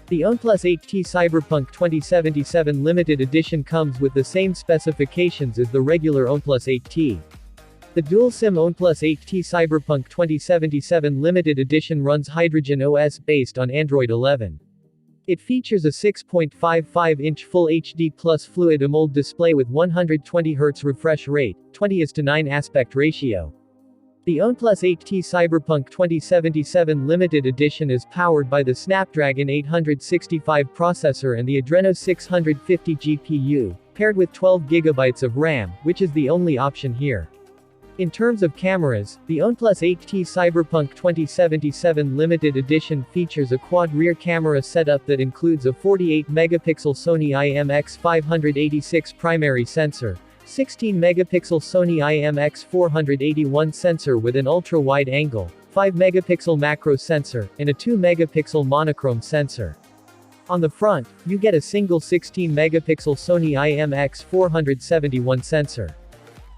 The OnePlus 8T Cyberpunk 2077 limited edition comes with the same specifications as the regular OnePlus 8T. The dual-SIM OnePlus 8T Cyberpunk 2077 limited edition runs Hydrogen OS based on Android 11. It features a 6.55-inch Full HD Plus Fluid AMOLED display with 120Hz refresh rate, 20:9 aspect ratio. The OnePlus 8T Cyberpunk 2077 limited edition is powered by the Snapdragon 865 processor and the Adreno 650 GPU, paired with 12GB of RAM, which is the only option here. In terms of cameras, the OnePlus 8T Cyberpunk 2077 limited edition features a quad rear camera setup that includes a 48-megapixel Sony IMX586 primary sensor, 16-megapixel Sony IMX481 sensor with an ultra-wide angle, 5-megapixel macro sensor, and a 2-megapixel monochrome sensor. On the front, you get a single 16-megapixel Sony IMX471 sensor.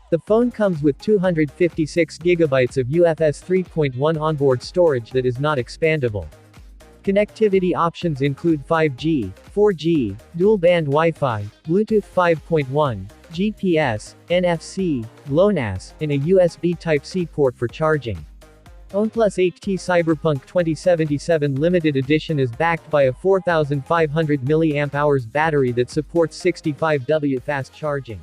The phone comes with 256GB of UFS 3.1 onboard storage that is not expandable. Connectivity options include 5G, 4G, dual-band Wi-Fi, Bluetooth 5.1, GPS, NFC, GLONASS, and a USB Type-C port for charging. OnePlus 8T Cyberpunk 2077 limited edition is backed by a 4500 mAh battery that supports 65W fast charging.